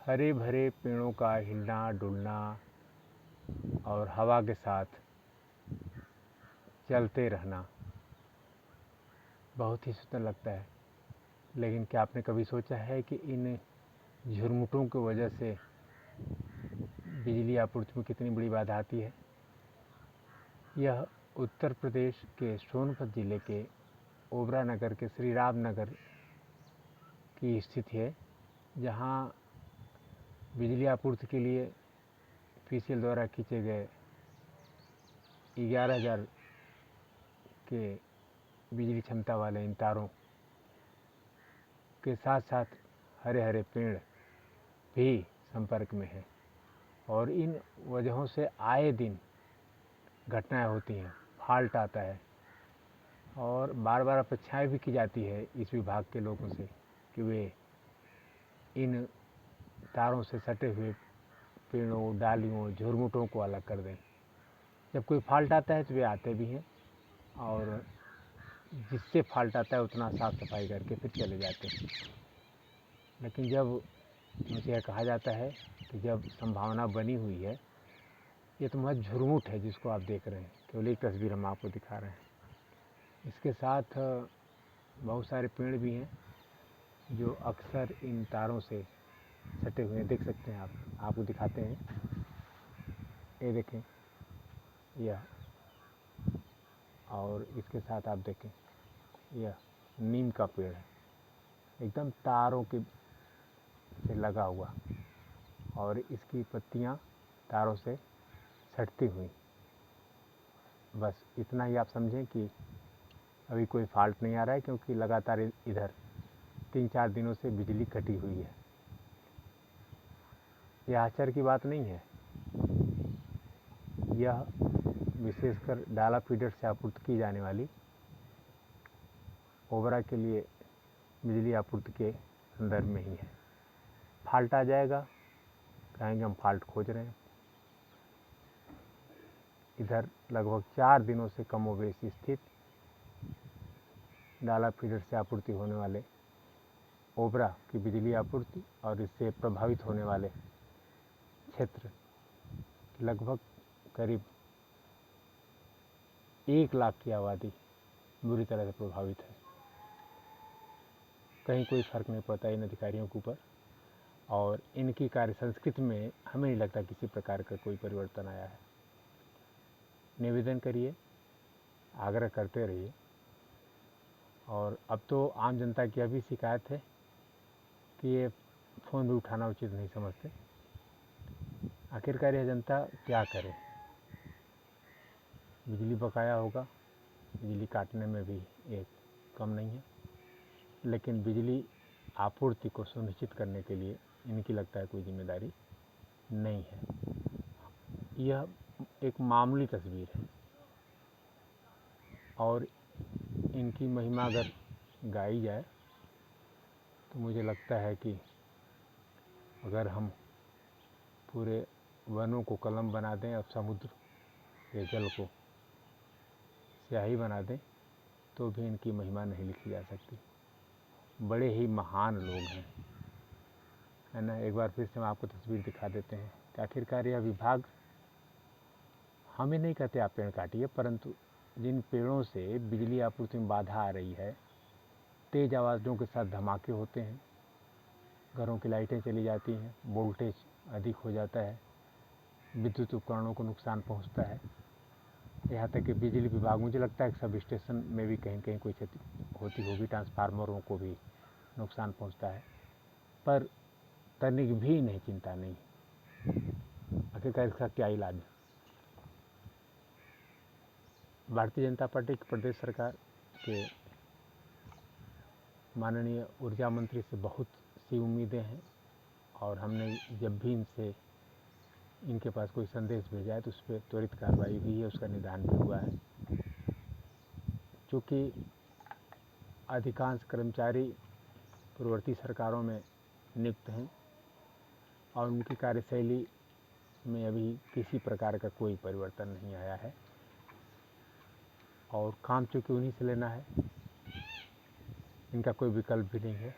हरे भरे पेड़ों का हिलना डुलना और हवा के साथ चलते रहना बहुत ही सुंदर लगता है। लेकिन क्या आपने कभी सोचा है कि इन झुरमुटों की वजह से बिजली आपूर्ति में कितनी बड़ी बाधा आती है? यह उत्तर प्रदेश के सोनभद्र जिले के ओबरा नगर के श्री राम नगर की स्थिति है, जहां बिजली आपूर्ति के लिए पीसीएल द्वारा खींचे गए 11,000 के बिजली क्षमता वाले इन तारों के साथ साथ हरे हरे पेड़ भी संपर्क में हैं और इन वजहों से आए दिन घटनाएं होती हैं, फॉल्ट आता है और बार बार अपेक्षाएं भी की जाती है इस विभाग के लोगों से कि वे इन तारों से सटे हुए पेड़ों, डालियों, झुरमुटों को अलग कर दें। जब कोई फॉल्ट आता है तो वे आते भी हैं और जिससे फॉल्ट आता है उतना साफ सफाई करके फिर चले जाते हैं। लेकिन जब मुझे यह कहा जाता है कि जब संभावना बनी हुई है, ये तो महज झुरमुट है जिसको आप देख रहे हैं, केवल एक तस्वीर हम आपको दिखा रहे हैं। इसके साथ बहुत सारे पेड़ भी हैं जो अक्सर इन तारों से सटे हुए हैं। देख सकते हैं आप, आपको दिखाते हैं, ये देखें यह, और इसके साथ आप देखें यह नीम का पेड़ है, एकदम तारों के से लगा हुआ और इसकी पत्तियां तारों से सटती हुई। बस इतना ही आप समझें कि अभी कोई फॉल्ट नहीं आ रहा है, क्योंकि लगातार इधर 3-4 दिनों से बिजली कटी हुई है। यह आश्चर्य की बात नहीं है। यह विशेषकर डाला फीडर से आपूर्ति की जाने वाली ओबरा के लिए बिजली आपूर्ति के संदर्भ में ही है। फॉल्ट आ जाएगा, कहेंगे हम फॉल्ट खोज रहे हैं। इधर लगभग 4 दिनों से कमोबेश स्थित डाला फीडर से आपूर्ति होने वाले ओबरा की बिजली आपूर्ति और इससे प्रभावित होने वाले क्षेत्र लगभग करीब 1 लाख की आबादी बुरी तरह से प्रभावित है। कहीं कोई फर्क नहीं पड़ता इन अधिकारियों के ऊपर और इनकी कार्य संस्कृति में हमें नहीं लगता किसी प्रकार का कोई परिवर्तन आया है। निवेदन करिए, आग्रह करते रहिए। और अब तो आम जनता की अभी शिकायत है कि ये फ़ोन भी उठाना उचित नहीं समझते। आखिरकार यह जनता क्या करे? बिजली बकाया होगा, बिजली काटने में भी एक कम नहीं है, लेकिन बिजली आपूर्ति को सुनिश्चित करने के लिए इनकी लगता है कोई जिम्मेदारी नहीं है। यह एक मामूली तस्वीर है और इनकी महिमा अगर गाई जाए तो मुझे लगता है कि अगर हम पूरे वनों को कलम बना दें और समुद्र के जल को स्याही बना दें तो भी इनकी महिमा नहीं लिखी जा सकती। बड़े ही महान लोग हैं, है ना। एक बार फिर से हम आपको तस्वीर दिखा देते हैं कि आखिरकार यह विभाग, हमें नहीं कहते आप पेड़ काटिए, परंतु जिन पेड़ों से बिजली आपूर्ति में बाधा आ रही है, तेज़ आवाज़ों के साथ धमाके होते हैं, घरों की लाइटें चली जाती हैं, वोल्टेज अधिक हो जाता है, विद्युत उपकरणों को नुकसान पहुंचता है। यहाँ तक कि बिजली विभाग, मुझे लगता है कि सब स्टेशन में भी कहीं कहीं कोई क्षति होती होगी, ट्रांसफार्मरों को भी नुकसान पहुंचता है, पर तनिक भी नहीं, चिंता नहीं। आखिरकार इसका क्या इलाज है? भारतीय जनता पार्टी की प्रदेश सरकार के माननीय ऊर्जा मंत्री से बहुत सी उम्मीदें हैं और हमने जब भी इनके पास कोई संदेश भेजा है तो उस पर त्वरित कार्रवाई हुई है, उसका निदान भी हुआ है। चूँकि अधिकांश कर्मचारी पूर्ववर्ती सरकारों में नियुक्त हैं और उनकी कार्यशैली में अभी किसी प्रकार का कोई परिवर्तन नहीं आया है और काम चूँकि उन्हीं से लेना है, इनका कोई विकल्प भी नहीं है।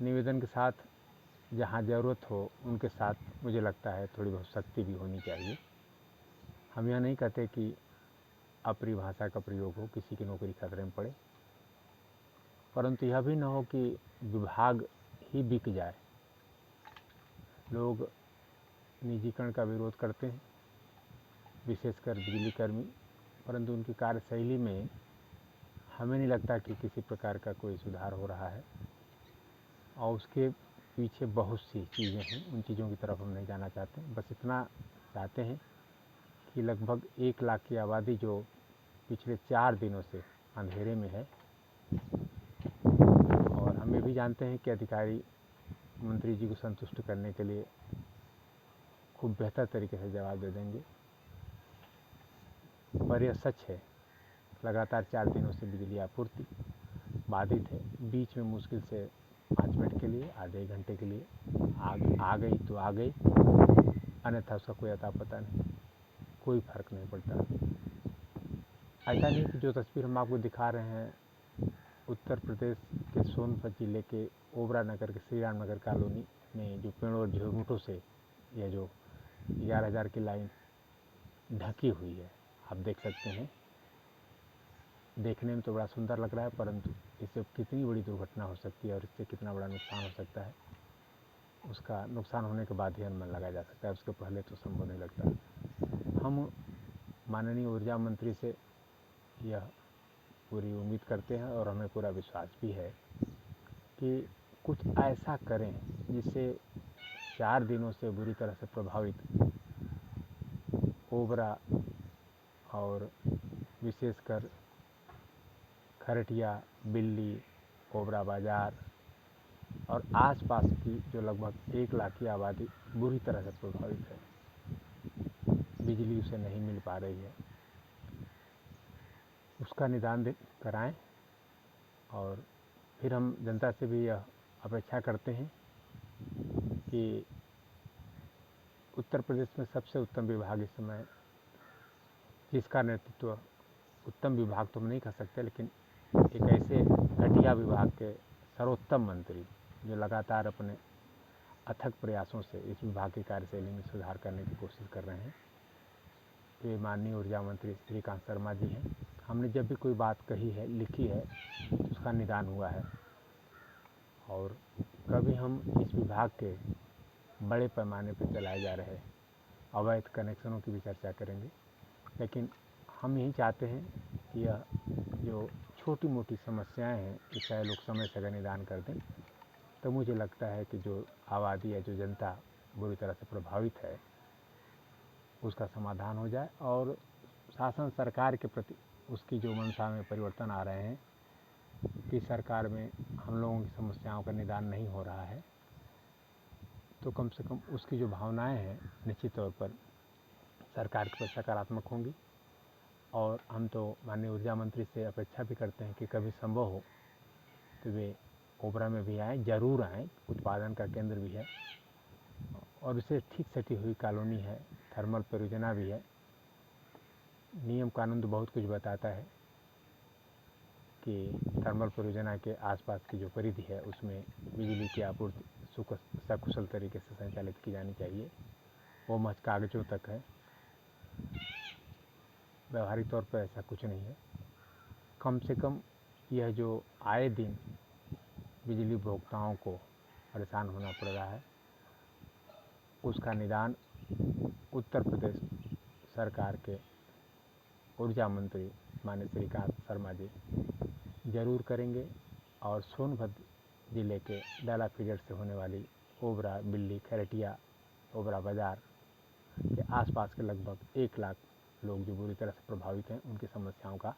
निवेदन के साथ जहाँ ज़रूरत हो उनके साथ मुझे लगता है थोड़ी बहुत सख्ती भी होनी चाहिए। हम यह नहीं कहते कि अपनी भाषा का प्रयोग हो, किसी की नौकरी खतरे में पड़े, परंतु यह भी न हो कि विभाग ही बिक जाए। लोग निजीकरण का विरोध करते हैं, विशेषकर बिजली कर्मी, परंतु उनकी कार्यशैली में हमें नहीं लगता कि किसी प्रकार का कोई सुधार हो रहा है और उसके पीछे बहुत सी चीज़ें हैं। उन चीज़ों की तरफ हम नहीं जाना चाहते, बस इतना चाहते हैं कि लगभग 1 लाख की आबादी जो पिछले 4 दिनों से अंधेरे में है, और हम ये भी जानते हैं कि अधिकारी मंत्री जी को संतुष्ट करने के लिए खूब बेहतर तरीके से जवाब दे देंगे, पर यह सच है। लगातार 4 दिनों से बिजली आपूर्ति बाधित है। बीच में मुश्किल से 5 मिनट के लिए, आधे घंटे के लिए आ गई तो आ गई, अन्यथा उसका कोई अता पता नहीं, कोई फर्क नहीं पड़ता। ऐसा नहीं कि जो तस्वीर हम आपको दिखा रहे हैं उत्तर प्रदेश के सोनभद्र जिले के ओबरा नगर के श्री राम नगर कॉलोनी में जो पेड़ों और झुरमुटों से यह जो 11,000 की लाइन ढकी हुई है, आप देख सकते हैं। देखने में तो बड़ा सुंदर लग रहा है, परंतु इससे कितनी बड़ी दुर्घटना हो सकती है और इससे कितना बड़ा नुकसान हो सकता है, उसका नुकसान होने के बाद ही अनुमान लगाया जा सकता है, उसके पहले तो संभव नहीं लगता। हम माननीय ऊर्जा मंत्री से यह पूरी उम्मीद करते हैं और हमें पूरा विश्वास भी है कि कुछ ऐसा करें जिससे 4 दिनों से बुरी तरह से प्रभावित ओबरा और विशेषकर खरटिया, बिल्ली, ओबरा बाज़ार और आसपास की जो लगभग 1 लाख की आबादी बुरी तरह से प्रभावित है, बिजली उसे नहीं मिल पा रही है, उसका निदान कराएं। और फिर हम जनता से भी यह अपेक्षा करते हैं कि उत्तर प्रदेश में सबसे उत्तम विभाग इस समय, जिसका नेतृत्व, उत्तम विभाग तो हम नहीं कह सकते, लेकिन एक ऐसे घटिया विभाग के सर्वोत्तम मंत्री जो लगातार अपने अथक प्रयासों से इस विभाग की कार्यशैली में सुधार करने की कोशिश कर रहे हैं, ये माननीय ऊर्जा मंत्री श्रीकांत शर्मा जी हैं। हमने जब भी कोई बात कही है, लिखी है, तो उसका निदान हुआ है। और कभी हम इस विभाग के बड़े पैमाने पर चलाए जा रहे अवैध कनेक्शनों की भी चर्चा करेंगे, लेकिन हम यही चाहते हैं कि यह जो छोटी मोटी समस्याएं हैं, इसका लोग समय से अगर निदान कर दें तो मुझे लगता है कि जो आबादी है, जो जनता बुरी तरह से प्रभावित है, उसका समाधान हो जाए और शासन सरकार के प्रति उसकी जो मंशा में परिवर्तन आ रहे हैं कि सरकार में हम लोगों की समस्याओं का निदान नहीं हो रहा है, तो कम से कम उसकी जो भावनाएं हैं निश्चित तौर पर सरकार के प्रति सकारात्मक होंगी। और हम तो माननीय ऊर्जा मंत्री से अपेक्षा भी करते हैं कि कभी संभव हो तो वे ओबरा में भी आएँ, ज़रूर आएँ, उत्पादन का केंद्र भी है और इसे ठीक सटी हुई कॉलोनी है, थर्मल परियोजना भी है। नियम कानून तो बहुत कुछ बताता है कि थर्मल परियोजना के आसपास की जो परिधि है उसमें बिजली की आपूर्ति सकुशल तरीके से संचालित की जानी चाहिए, वो महज कागज़ों तक है, व्यवहारिक तौर पर ऐसा कुछ नहीं है। कम से कम यह जो आए दिन बिजली उपभोक्ताओं को परेशान होना पड़ रहा है, उसका निदान उत्तर प्रदेश सरकार के ऊर्जा मंत्री माननीय श्रीकांत शर्मा जी ज़रूर करेंगे। और सोनभद्र ज़िले के डाला फीडर से होने वाली ओबरा, बिल्ली, खरटिया, ओबरा बाज़ार के आसपास के लगभग 1 लाख लोग जो बुरी तरह से प्रभावित हैं, उनकी समस्याओं का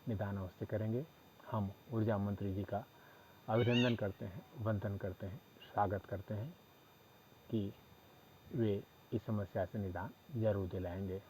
निदान अवश्य करेंगे। हम ऊर्जा मंत्री जी का अभिनंदन करते हैं, वंदन करते हैं, स्वागत करते हैं कि वे इस समस्या से निदान जरूर दिलाएंगे।